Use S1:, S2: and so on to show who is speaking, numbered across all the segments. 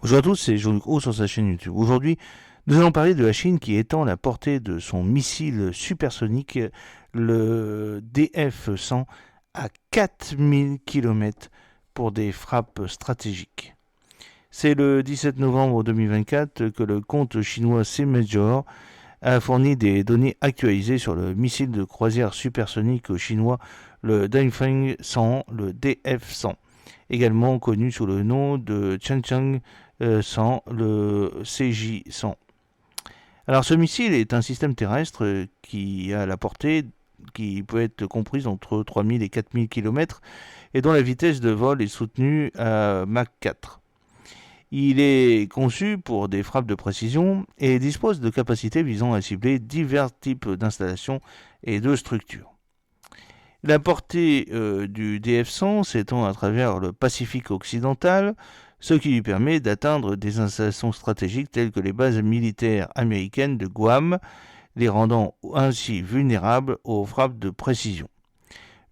S1: Bonjour à tous, c'est Jean-Luc Roux sur sa chaîne YouTube. Aujourd'hui, nous allons parler de la Chine qui étend la portée de son missile supersonique, le DF-100, à 4000 km pour des frappes stratégiques. C'est le 17 novembre 2024 que le compte chinois C-Major a fourni des données actualisées sur le missile de croisière supersonique chinois, le Dongfeng 100, le DF-100, également connu sous le nom de Changcheng 100, le CJ-100. Alors ce missile est un système terrestre qui a la portée qui peut être comprise entre 3000 et 4000 km et dont la vitesse de vol est soutenue à Mach 4. Il est conçu pour des frappes de précision et dispose de capacités visant à cibler divers types d'installations et de structures. La portée du DF-100 s'étend à travers le Pacifique occidental, ce qui lui permet d'atteindre des installations stratégiques telles que les bases militaires américaines de Guam, les rendant ainsi vulnérables aux frappes de précision.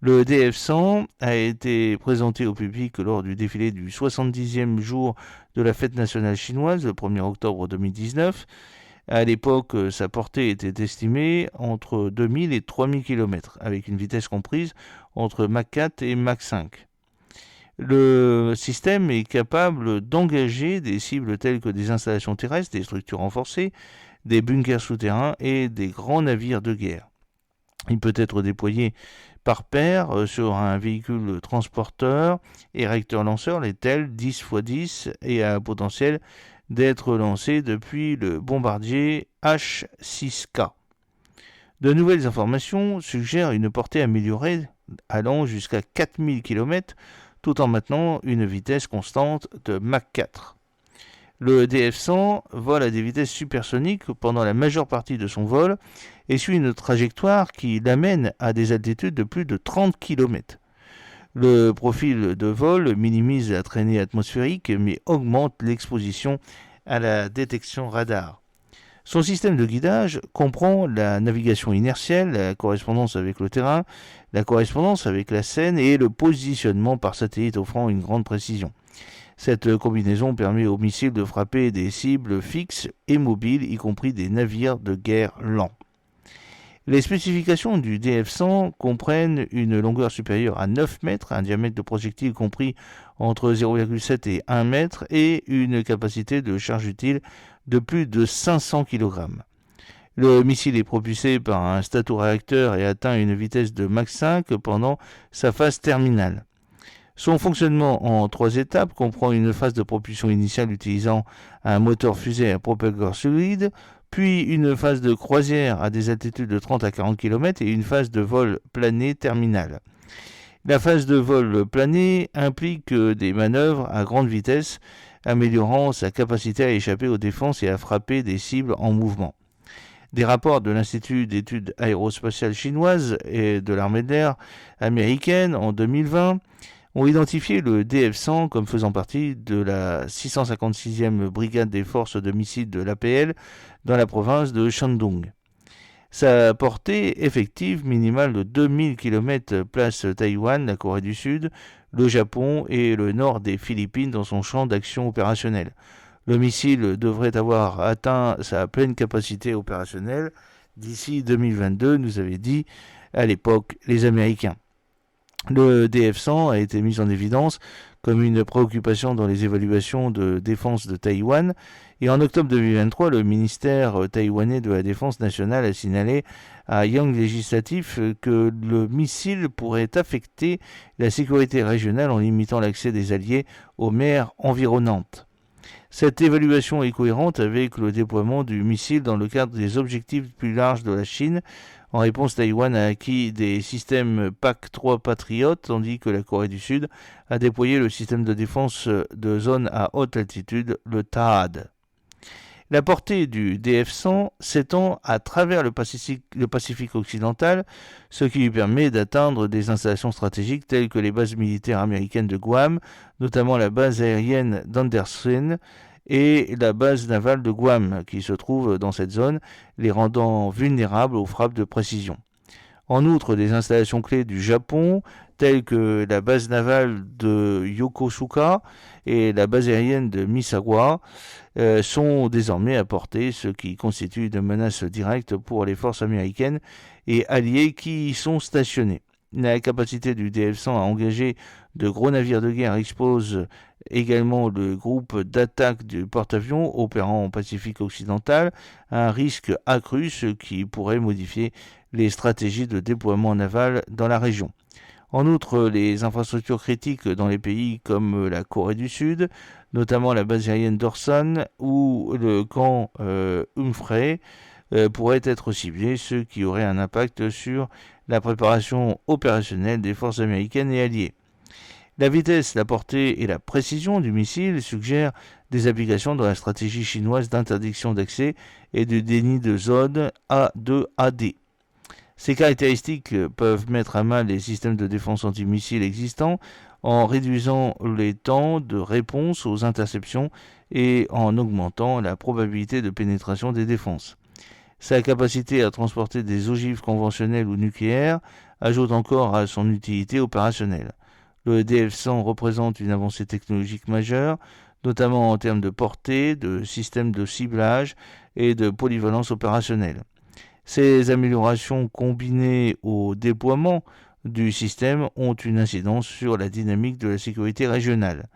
S1: Le DF-100 a été présenté au public lors du défilé du 70e jour de la fête nationale chinoise, le 1er octobre 2019. À l'époque, sa portée était estimée entre 2000 et 3000 km, avec une vitesse comprise entre Mach 4 et Mach 5. Le système est capable d'engager des cibles telles que des installations terrestres, des structures renforcées, des bunkers souterrains et des grands navires de guerre. Il peut être déployé par paire sur un véhicule transporteur et réacteur-lanceur, les TEL 10x10, et a un potentiel d'être lancé depuis le bombardier H-6K. De nouvelles informations suggèrent une portée améliorée allant jusqu'à 4000 km tout en maintenant une vitesse constante de Mach 4. Le DF-100 vole à des vitesses supersoniques pendant la majeure partie de son vol et suit une trajectoire qui l'amène à des altitudes de plus de 30 km. Le profil de vol minimise la traînée atmosphérique mais augmente l'exposition à la détection radar. Son système de guidage comprend la navigation inertielle, la correspondance avec le terrain, la correspondance avec la scène et le positionnement par satellite offrant une grande précision. Cette combinaison permet au missile de frapper des cibles fixes et mobiles, y compris des navires de guerre lents. Les spécifications du DF-100 comprennent une longueur supérieure à 9 mètres, un diamètre de projectile compris entre 0,7 et 1 mètre et une capacité de charge utile de plus de 500 kg. Le missile est propulsé par un statoréacteur et atteint une vitesse de Mach 5 pendant sa phase terminale. Son fonctionnement en 3 étapes comprend une phase de propulsion initiale utilisant un moteur fusée à propelleur solide, puis une phase de croisière à des altitudes de 30 à 40 km et une phase de vol plané terminale. La phase de vol plané implique des manœuvres à grande vitesse, améliorant sa capacité à échapper aux défenses et à frapper des cibles en mouvement. Des rapports de l'Institut d'études aérospatiales chinoises et de l'armée de l'air américaine en 2020 ont identifié le DF-100 comme faisant partie de la 656e brigade des forces de missiles de l'APL dans la province de Shandong. Sa portée effective minimale de 2000 km place Taïwan, la Corée du Sud, le Japon et le nord des Philippines dans son champ d'action opérationnel. Le missile devrait avoir atteint sa pleine capacité opérationnelle d'ici 2022, nous avaient dit à l'époque les Américains. Le DF-100 a été mis en évidence comme une préoccupation dans les évaluations de défense de Taïwan et en octobre 2023, le ministère taïwanais de la Défense nationale a signalé à Yang Législatif que le missile pourrait affecter la sécurité régionale en limitant l'accès des alliés aux mers environnantes. Cette évaluation est cohérente avec le déploiement du missile dans le cadre des objectifs plus larges de la Chine. En réponse, Taïwan a acquis des systèmes PAC-3 Patriot, tandis que la Corée du Sud a déployé le système de défense de zone à haute altitude, le THAAD. La portée du DF-100 s'étend à travers le Pacifique occidental, ce qui lui permet d'atteindre des installations stratégiques telles que les bases militaires américaines de Guam, notamment la base aérienne d'Andersen et la base navale de Guam, qui se trouve dans cette zone, les rendant vulnérables aux frappes de précision. En outre, des installations clés du Japon, telles que la base navale de Yokosuka et la base aérienne de Misawa, sont désormais à portée, ce qui constitue une menace directe pour les forces américaines et alliées qui y sont stationnées. La capacité du DF-100 à engager de gros navires de guerre expose également le groupe d'attaque du porte-avions opérant en Pacifique occidental à un risque accru, ce qui pourrait modifier les stratégies de déploiement naval dans la région. En outre, les infrastructures critiques dans les pays comme la Corée du Sud, notamment la base aérienne d'Orsan ou le camp Humphrey, pourraient être ciblés, ce qui aurait un impact sur la préparation opérationnelle des forces américaines et alliées. La vitesse, la portée et la précision du missile suggèrent des applications dans la stratégie chinoise d'interdiction d'accès et de déni de zone A2AD. Ces caractéristiques peuvent mettre à mal les systèmes de défense antimissiles existants en réduisant les temps de réponse aux interceptions et en augmentant la probabilité de pénétration des défenses. Sa capacité à transporter des ogives conventionnelles ou nucléaires ajoute encore à son utilité opérationnelle. Le DF-100 représente une avancée technologique majeure, notamment en termes de portée, de système de ciblage et de polyvalence opérationnelle. Ces améliorations combinées au déploiement du système ont une incidence sur la dynamique de la sécurité régionale.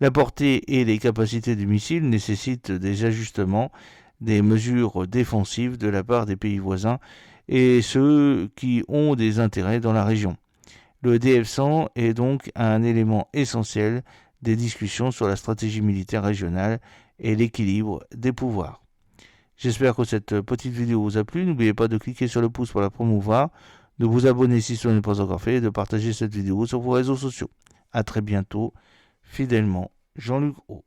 S1: La portée et les capacités du missile nécessitent des ajustements, des mesures défensives de la part des pays voisins et ceux qui ont des intérêts dans la région. Le DF-100 est donc un élément essentiel des discussions sur la stratégie militaire régionale et l'équilibre des pouvoirs. J'espère que cette petite vidéo vous a plu. N'oubliez pas de cliquer sur le pouce pour la promouvoir, de vous abonner si ce n'est pas encore fait et de partager cette vidéo sur vos réseaux sociaux. A très bientôt. Fidèlement, Jean-Luc Haut.